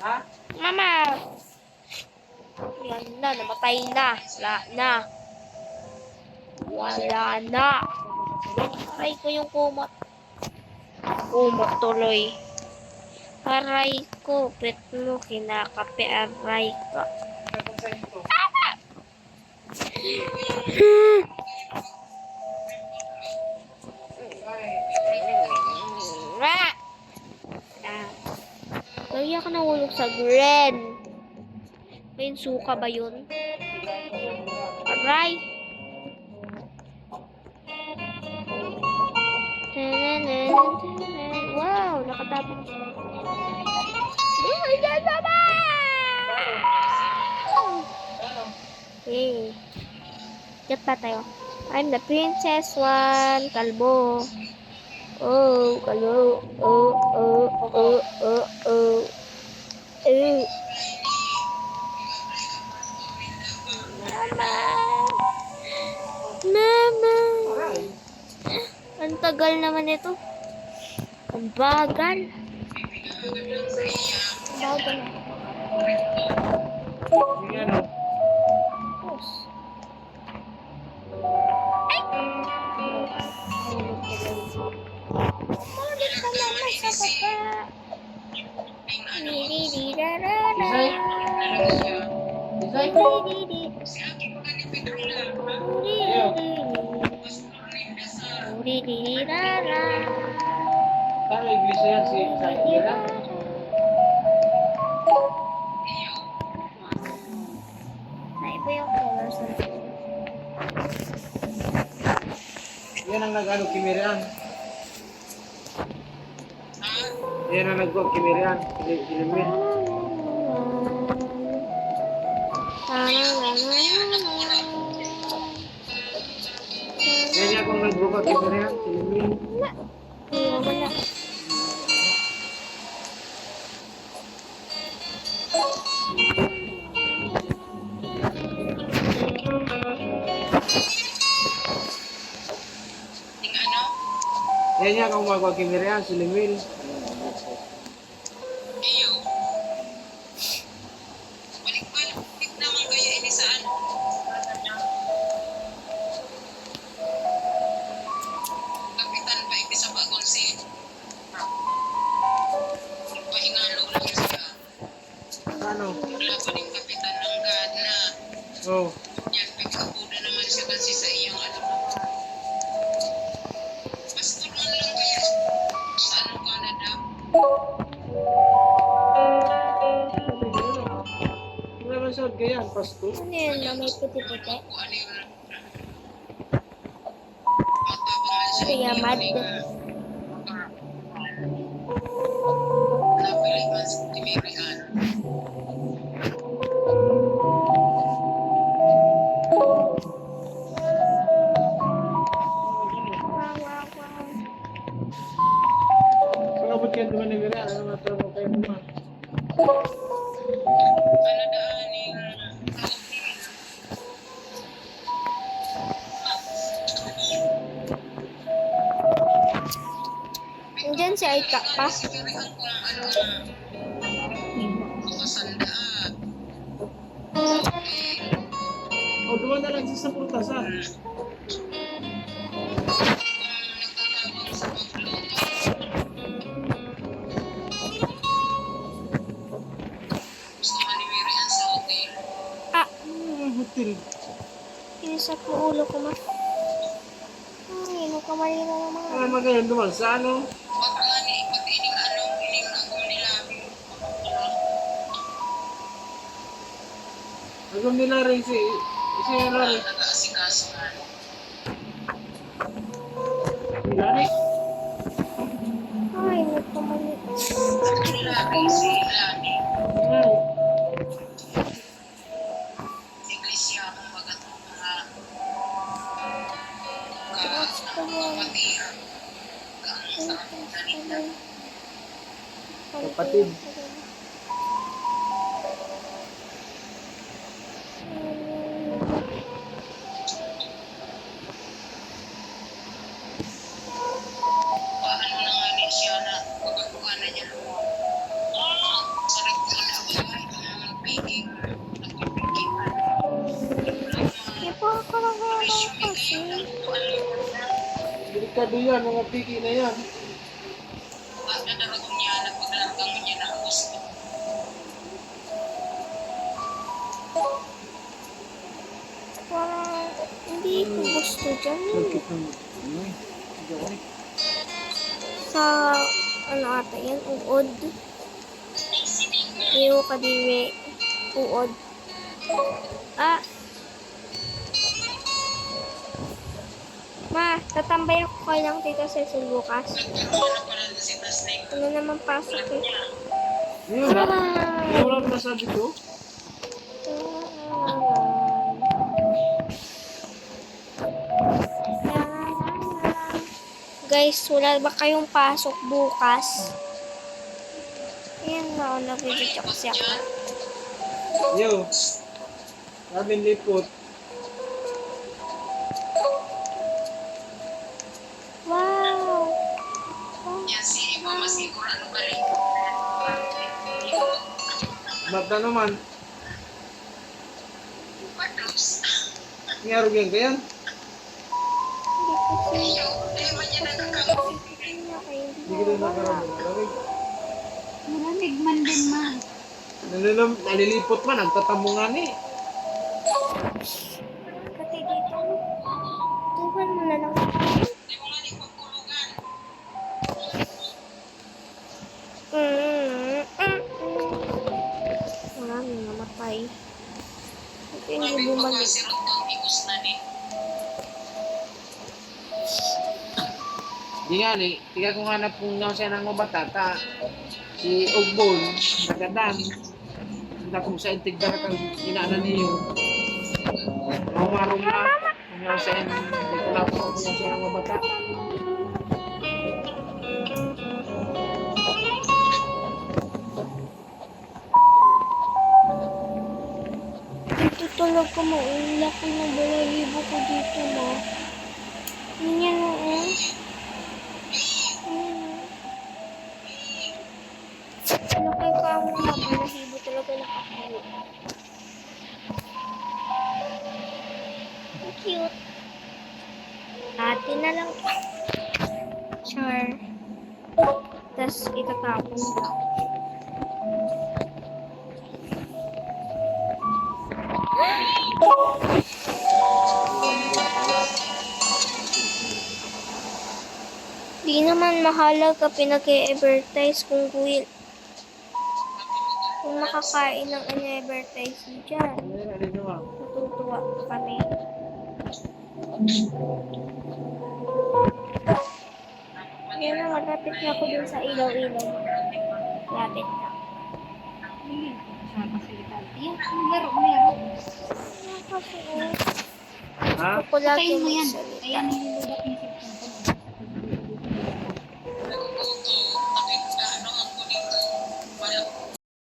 Ha? Mama! Yan na, namatay na. Wala na. Wala na. Aray ko yung kumot. Kumot tuloy. Aray ko, pet mo, kinakape aray ko. Lagi ako nahulog sa green. Ayun, suka ba yun? Aray! Wow, nakatapos. Hey. Get pa tayo. I'm the princess one. Kalbo. Oh, kalbo. Oh, oh, oh, oh, oh. Mama. Mama. Ang tagal naman ito. Ang bagal. Bagal. Ulit ka naman sa baba. Paano iglesia yan si Saira? Naiba yung colors. Yan ang nag-ano kimirian. Yan ang nag-kimirian. Kilimin. Yan yung akong nag-buka kimirian. Kilimin. Wala. Yan yung akong magkakimirian. Kilimin. Ano? Wala pa rin kapitan ng God na. Oh. Yan, nag-abuda naman siya kasi sa iyong ano na. Pastor man lang kaya sa ano Canada. Wala man sa gayan, pasto. Ano yun na may puti-puti? Kung ano yung matabang siya. Kaya mad. Napili man sa Timirian. Pagkabot kayo naman ni Miriam, ano matulog kayo naman? Ano daaning Nandiyan si Aika pa. Timirian kung ano makasandaan. O, duman na lang siya sa pultasan. Nagtatawag sa pagluto. Gusto man ni Miriam sa hotel. Ah, Hotel. inisap mo ulo ko ma. Ay, ano ka malina naman. Ano naman kayo duman sa ano? Wag nga ni ikot ining ano, ining agong nila. Agam nila rin si nila rin. Nag-aasikaso nga. Ilani. Ay, ano ka malina. Lani, si Lani. Ay. Iglesia kung bagat ang mga kapatira. Kaang sa akong kanina. Kapatid. Paano na nga ni siya na pagkakuha na niya. Sigurado yan, mga piki na yan. Bakit na daragong niya, nagpaglargang mo niya na gusto. Parang hindi ko gusto dyan. Sa ano ata yan, uod. Iyo kadiri, uod. Ah! Ma, tatambay ako kayo lang dito sa Cecil bukas. Ano pala si Tasning? Ano naman pasok eh. Yun lang. Yun lang nasabi ko. Guys, wala ba kayong pasok bukas? Ayan na, nag-video kasi ako. Yo. Sabi lipot. Wow! Yan si Mama Siguro, ano ba rin? Mata naman. Patos. Ngaro yan kaya? Hindi kasi. Iyo, di man niya nagkakaroon. Hindi ko na nakaroon. Malamig man din, ma. Nalilipot man, nagtatamungan eh. Kati dito. Tuhan mo na lang. Di mo nga di pagkulugan. Maraming namatay. Ito hindi Sabi ko bumalik. si Rotong Bigos na ni. Di nga ni, tiga ko nga na kung nga siya ng mabatata. Si Ogbon, nagadan. Hindi kung sa intigdara kang inaanan niyo. Mamarong na. Kung nga siya, hindi ko na kung nga siya ng mabata. Dito talaga maulak ko ng balahibo ko dito, ma. Ganyan o, eh. Laki ka mo na balahibo talaga nakakulo. Ang cute. Ate na lang. Char. Tapos itatapon ka. Di naman mahalaga pinag-i-advertise kung makakain ng in-advertise dyan. Ano naman? Natutuwa kami. Yan na, malapit na ako dun sa ilaw-ilaw. Lapit na. Sa pasilidad. Yan, ang laro. Ha? Ako lagi Patayin mo yan. magsalita. Ayan, niluluto